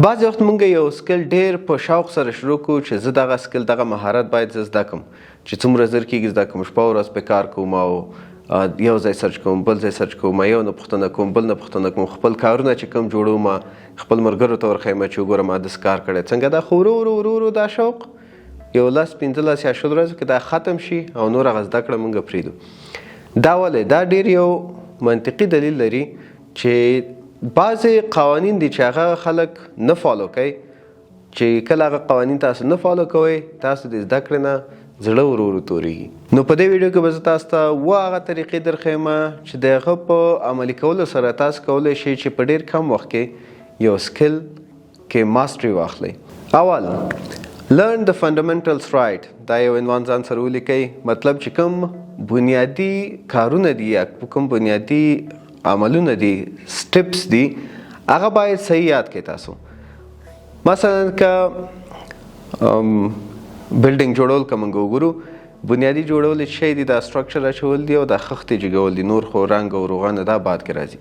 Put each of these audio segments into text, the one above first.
بعضې وخت مونږ یو سکل ډېر په شوق سره شروع کړو چې زه دغه سکل دغه مهارت باید زه زده کړم چې څومره زر کېږي زده کړم شپه ورځ پې کار کوم او یو ځای سرچ کوم بل ځای سرچ کوم یو نه پوښتنه کوم بل نه پوښتنه کوم خپل کارونه چې کوم جوړوم خپل ملګرو ته ورښیم چې وګوره ما داسې کار کړی څنګه دا خو ورو دا شوق یو 10 15 یا 20 ورځو کې دا ختم شي او نور هغه زده کړه مونږ پرېږدو دا ولې دا ډېر یو منطقي دلیل لري چې بعضې قوانین دي چې هغه خلک نه فالو کوي چې کله هغه قوانین تاسو نه فالو کوئ تاسو د زده کړې نه زړه ورو تورېږي. نو په دې ویډیو کې به زه تاسو ته هغه طریقې درښیم چې د هغه په عملي کولو سره تاسو کولی شئ چې په ډېر کم وخت کې یو سکل کې ماسټري واخلئ. اول learn the fundamentals right. دا یو عنوان ځان سره ولیکئ. مطلب چې کوم بنیادي کارونه دي یا کوم بنیادي عملونه دي سټپس دي هغه باید صحیح یاد کړئ. تاسو مثلا که بلډینګ جوړول که موږ وګورو بنیادي جوړول شی دي دا سټرکچر اچول دي او دا خښتې جګول دي نور خو رنګ او روغانه دا بعد کې راځي.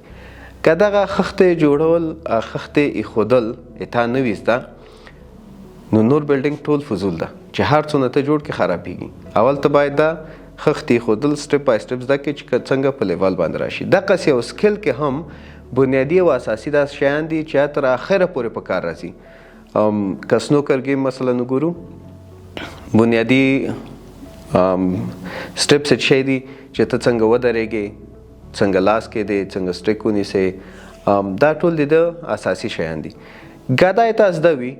که دغه خښتې جوړول خښتې ایښودل تا نه وي زده نو نور بلډینګ ټول فضول ده چې هر څونه ته جوړ کې خرابېږي. اول ته باید دا خښتې ایښودل سټپ بای سټپ زده کړئ چې څنګه په لیول باندې راشي. دقسې یو سکل کې هم بنیادي او اساسي دا شیان دي چې تر اخره پورې په کار راځي. که سنوکر ګیم مثلا وګورو بنیادي سټپس شی دي چې ته څنګه ودرېږې څنګه لاس کې دی څنګه سټیک ونیسې دا ټول د اساسي شیان دي. که دا یې تا زده وي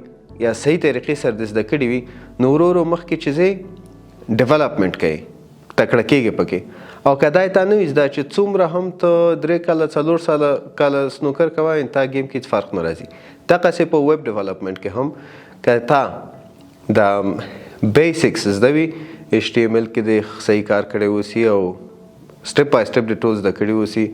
یا صحیح طریقې سره د زده کړي وي نو ورو ورو مخکې چې ځې ډیولپمنټ کوي تکړه کېږي پکې. او که دا یې تا نه وي زده چې څومره هم ته 3 کاله 4 کاله سنوکر کوه تا ګیم کې هېڅ فرق نه راځي. دقسې په ویب ډیولپمنټ کې هم که تا د بیسکس زده وي HTML کې د صحیح کار کړی اوسي او سټپ بای سټپ د ټول زده کړي اوسي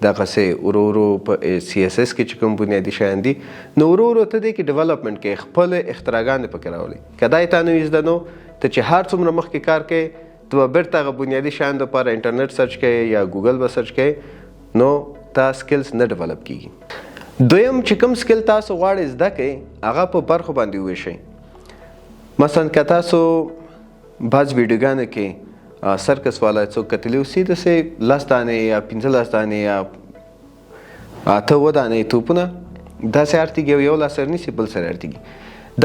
دغسې ورو ورو په CSS کې چې کوم بنیادي شیان دي نو ورو ورو ته دې کې ډیولپمنټ کې خپل اختراګانې پکې راولي. که دا یې تا نه وي زده نو ته چې هر څومره مخکې کار کوې ته به بیرته هغه بنیادي شیان دپاره انټرنیټ سرچ کوې یا ګوګل به سرچ کوې نو تا سکلز نه ډیولپ کېږي. دویم چې کوم سکل تاسو غواړئ زده کړئ هغه په برخو باندې وویشئ. مثلا که تاسو بعض ویډیوګانو کې سرکس والا څوک کتلی اوسي داسې 10 دانې یا 15 دانې یا 8 دانې توپونه داسې اړتېږي یو لاس سره نیسي بل سره اړتېږي.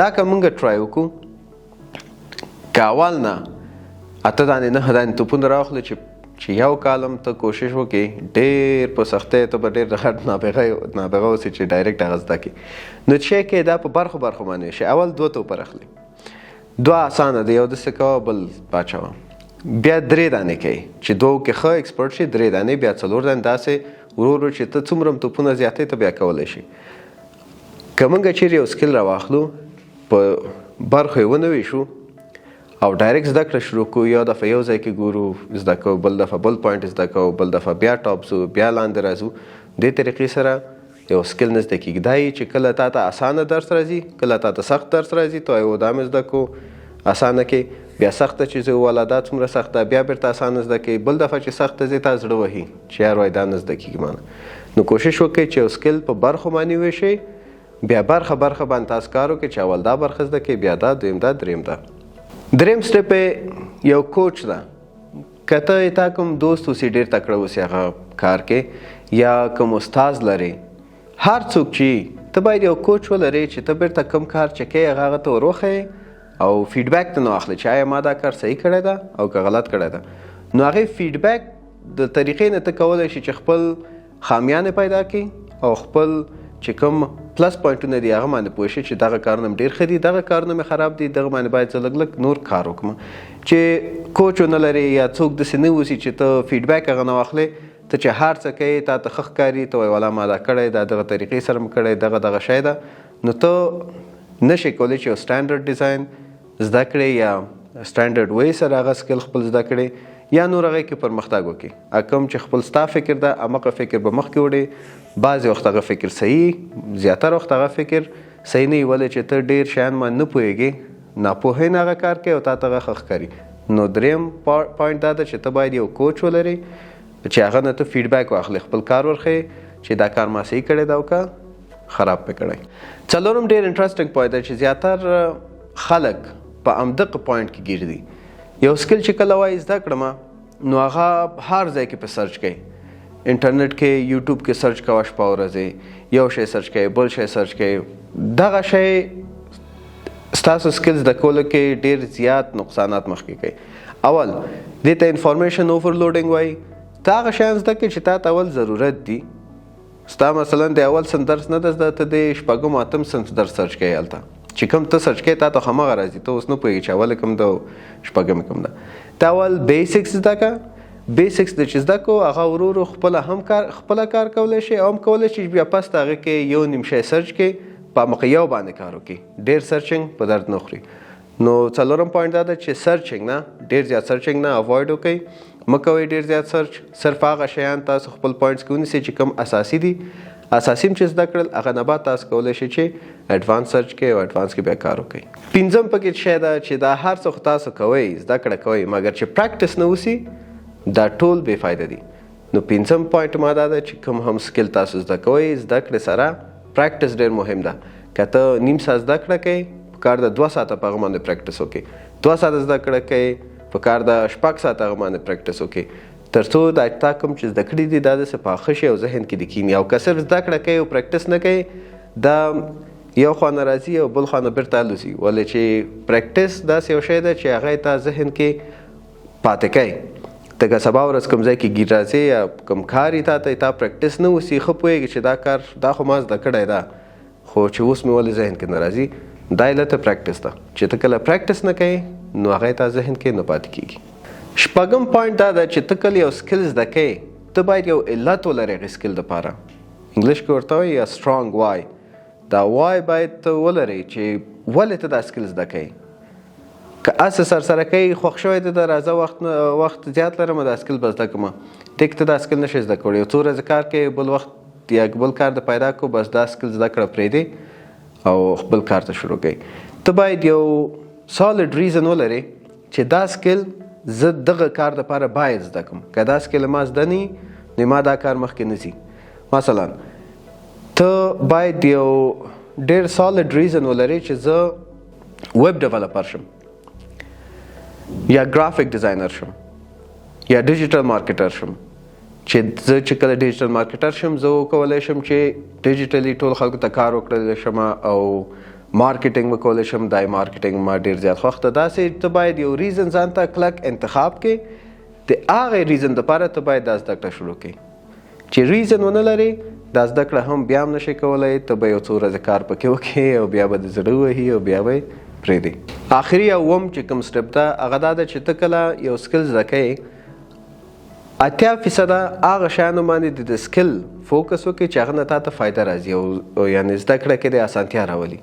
دا که موږ ټرای وکړو که اول نه 8 دانې 9 دانې توپونه راواخلو چې یو کالم ته کوشش وکړي ډېر په سختۍ ته به ډېر غټ نابغه اوسي چې ډایرکټ هغه زده کړي نو چې کې دا په برخو باندې وشي. اول 2 توپه اخلي 2 اسانه دی یو داسې کوه بل باچوه بیا 3 دانې کوي چې 2 کې ښه ایکسپرټ شي 3 دانې بیا 4 دانې داسې ورو ورو چې ته څومره توپونه زیاتې ته بیا کولی شي. که موږ چیرې یو سکل راواخلو په برخو یې ونه ویشو او ډایرکټ زده کړه شروع کوو یو دفعه یو ځای کې ګورو زده کوو بل دفعه بل پوینټ زده کوو بل دفعه بیا ټاپ ځو بیا لاندې راځو دې طریقې سره یو سکل نه زده کېږي. دا یې چې کله تا ته اسانه درس راځي کله تا ته سخت درس راځي ته یو دا مې زده کوو اسانه کې بیا سخته چې زه والا دا څومره سخته بیا بیرته اسانه زده کوي بل دفعه چې سخته ځي تا زړه وهي چې یار وایي دا نه زده کېږي مانه. نو کوشش وکړئ چې یو سکل په برخو باندې وویشئ بیا برخه باندې تاسو کار وکړئ چې اول دا برخه زده کوئ بیا دا دویم دا دریم دا. دریم سټپ یو کوچ ده. که ته تا کوم دوست اوسي ډېر تکړه اوسي هغه کار کې یا کوم استاز لرې هر څوک چې ته باید یو کوچ ولرې چې ته بیرته کوم کار چې کوې هغه ته ور وښیې او فیډبیک ته نه واخلې چې آیا ما دا کار صحیح کړی ده او که غلط کړی ده نو هغې فیډبیک د طریقې نه ته کولی شي چې خپل خامیانې پیدا کړي او خپل چې کوم پلس پوینټونه دي هغه باندې پوه شي چې دغه کارونه مې ډېر ښه دي دغه کارونه مې خراب دي دغه باندې باید زه لږ نور کار وکړم. چې کوچ ونه لرې یا څوک داسې نه اوسي چې ته فیډبیک هغه نه واخلې ته چې هر څه کوې تا ته ښه ښکاري ته وایې والا ما دا کړی دا دغه طریقې سره مې کړی دغه شی ده نو ته نشئ کولی چې یو سټنډرډ ډیزاین زده کړې یا سټنډرډ وی سره هغه سکل خپل زده کړې یا نور هغې کې پرمختګ وکړي. کوم چې خپل ستا فکر ده همغه فکر به مخکې وړې بعضې وخت هغه فکر صحیح زیاتره وخت هغه فکر صحیح نه وي ولې چې ته ډېر شیان باندې نه پوهېږې ناپوهۍ نه هغه کار کوي او تا ته هغه ښه ښکاري. نو دریم پوینټ دا ده چې ته باید یو کوچ ولرې چې هغه نه ته فیډبیک واخلې خپل کار ورښیې چې دا کار ما صحیح کړی ده او که خراب پکړی. څلورم ډیر انټرېسټینګ پوینټ دی چې زیاتره خلک په همدغه پوینټ کې ګیر دي. یو سکل چې کله وایي زده کړم نو هغه هر ځای کې په سرچ کوي. انټرنیټ کې یوټیوب کې سرچ کوه شپه ورځې، یو شی سرچ کوي بل شی سرچ کوي. دغه شی ستاسو سکلز د کولو کې ډیر زیات نقصانات مخکې کوي. اول دې ته انفارمیشن اوورلوډینګ وایي. ته هغه شیان زده کړې چې تا ته اول ضرورت دي. ستا مثلا د اول صنف درس نه ده زده، ته د شپږم اتم صنف درس سرچ کوې هلته چې کوم ته سرچ کوې تا ته همغه راځي. ته اوس نه پوهېږې چې اول کوم ده شپږم کوم ده. ته اول بیسکس زده کړه. بیسکس د چې زده کړو هغه ورو ورو خپله کار کولی شي او هم کولی شي بیا پس د هغې کې یو نیم شی سرچ کړي، په مخه یو باندې کار وکړي. ډېر سرچنګ په درد نه خوري. نو څلورم پوینټ دا ده چې سرچنګ نه ډېر زیات سرچنګ نه اوایډ وکړئ. مه کوئ ډېر زیات سرچ. صرف هغه شیان تاسو خپل پوینټس کې ونیسئ چې کوم اساسي دي. اساسي چې زده کړل هغه نه بعد تاسو کولی شئ چې اډوانس سرچ کوئ او اډوانس کې بیا کار وکړئ. پنځم پکې شی ده چې دا هر څه خو تاسو کوئ، زده کړه کوئ، مګر چې پریکټس نه وسي دا ټول بې فایده دي. نو پنځم پوینټ ما دا ده چې کوم هم سکل تاسو زده کوئ، زده کړې سره پریکټس ډېر مهم ده. که ته نیم ساعت زده کړه کوې پکار ده 2 ساعته په هغه باندې پریکټس وکړې. 2 ساعته زده کړه کوې پکار ده 6 ساعته هغه باندې پریکټس وکړې، تر څو دا تا کوم چې زده کړي دي دا داسې پاخه شي او ذهن کې دې کښېني. او که صرف زده کړه کوي او پریکټس نه کوي دا یو خوا نه راځي او بل خوا نه بیرته الوځي. ولې چې پریکټس داسې یو شی ده چې هغه تا ذهن کې پاتې کوي. ته که سبا ورځ کوم ځای کې ګیر راځې یا کوم کار یې تا پریکټس نه وسي، ښه پوهېږي چې دا کار دا خو ما زده کړی ده خو چې اوس مې ولې ذهن کې نه راځي، دا علت پریکټس ده. چې ته کله پریکټس نه کوې نو هغه تا ذهن کې نه پاتې کېږي. شپږم پوینټ دا ده چې ته کله یو سکل زده کوې ته باید یو علت ولرې هغې سکل دپاره. انګلیش کې ورته وایي سټرانګ وای. دا وای باید ته ولرې چې ولې ته دا سکل زده کوې. که هسې سرسره کوي خوښ شوی دی د راځه وخت زیات لرم دا سکل به زده کړم، ټیک ته دا سکل نشئ زده کولی. یو څو ورځې کار کوې بل وخت یا بل کار د پیدا کړو بس دا سکل زده کړه پرېږدې او خپل کار ته شروع کوئ. ته باید یو سالډ ریزن ولرې چې دا سکل زه دغه کار دپاره باید زده کړم. که دا سکل ما زده نه نو ما دا کار مخکې نه ځي. مثلا ته باید یو ډېر سالډ ریزن ولرې چې زه ویب ډیولپر شم یا ګرافیک ډیزاینر شم یا ډیجیټل مارکیټر شم. چې زه چې کله ډیجیټل مارکیټر شم زه وکولی شم چې ډیجیټلي ټول خلکو ته کار وکړلی شم او مارکیټینګ وکولی شم. دا مارکیټینګ ما ډېر زیات خوښ ده. داسې ته باید یو ریزن ځان ته کلک انتخاب کړې. د هغې ریزن دپاره ته باید دا زده کړه شروع کړې. چې ریزن ونه لرې دا زده کړه هم بیا هم نشئ کولی. ته به یو څو ورځې کار پکې وکړې او بیا به د زړه وهي او بیا به پرېږدي. آخري او اووم چې کوم سټپ ده هغه دا ده چې ته کله یو سکل زده کوې 80% هغه شیانو باندې د سکل فوکس وکړي چې هغه نه تا ته فایده راځي او یعنې زده کړه کې د اسانتیا راولي.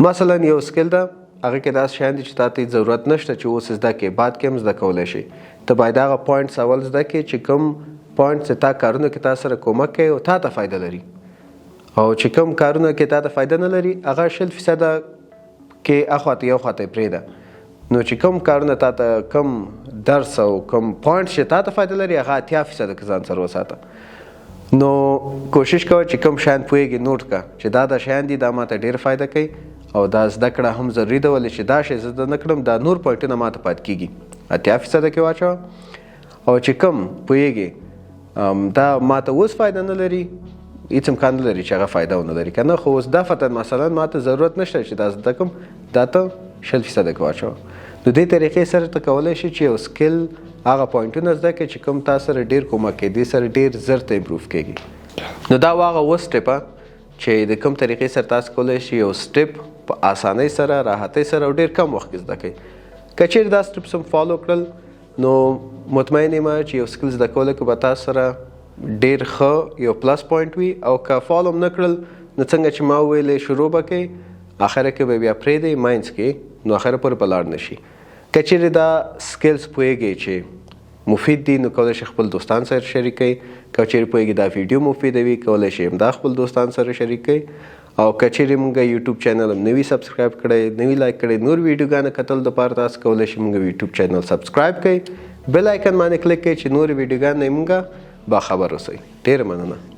مثلا یو سکل ده هغه کې داسې شیان دي چې تا ته ضرورت نشته چې اوس زده کړې، بعد کې هم زده کولی شي. ته باید هغه پوینټس اول زده کړې چې کوم پوینټس تا کارونو کې تا سره کومک کوي او تا ته فایده لري، او چې کوم کارونه کې تا ته فایده نه لري هغه 0% کې اخواته یو خواته پرېږده. نو چې کوم کارونه تا ته کوم درس او کوم پوینټس چې تا ته فایده لري هغه 80% کې ځان سره وساته. نو کوشش کوه چې کوم شیان پوهېږي نوټ کړه چې دا شیان دي دا ماته ډېر فایده کوي او دا زده کړه هم ضروري ده. ولې چې دا شی زه زده نه کړم دا نور پوینټونه ماته پاتې کېږي. 80% کې واچوه. او چې کوم پوهېږي دا ماته اوس فایده نه لري هېڅ امکان نه لري چې هغه فایده ونه لري که نه، خو اوس دا فتن مثلا ماته ضرورت نشته چې دا زده کړم دا ته 0% کې واچوه. نو دې طریقې سره ته کولی شي چې یو سکل هغه پوینټونه زده کړې چې کوم تا سره ډېر کومک کوي، دې سره ډېر زر ته امپروف کېږي. نو دا هغه اوه سټیپه چې د کوم طریقې سره تاسو کولی شي یو سټیپ په اسانۍ سره راحتۍ سره او ډېر کم وخت کې زده کړئ. که چیرې دا سټیپس هم فالو کړل نو مطمئن یم چې یو سکل زده کولو کې به تاسو سره ډېر ښه یو پلس پوینټ وي. او که فالو هم نه کړل نو څنګه چې ما وویلې شروع به کوئ اخره کې به بیا پرېږدئ منځ کې، نو اخره پورې به لاړ نه شي. که چیرې دا سکلز پوهېږئ چې مفید دي نو کولی شئ خپل دوستان سره شریک کړئ. که چیرې پوهېږئ دا ویډیو مفیده وي کولی شئ همدا خپل دوستان سره شریک کړئ. او کچېرې مونږ یوټیوب چینل هم نوي سبسکرایب کړی نوي لایک کړی نور ویډیوګانې کتل دپاره تاسو کولی شئ مونږ یوټیوب چینل سبسکرایب کړئ بیل آیکن باندې کلیک کړئ چې نور ویډیوګانې مونږ باخبر اوسئ. ډېره مننه.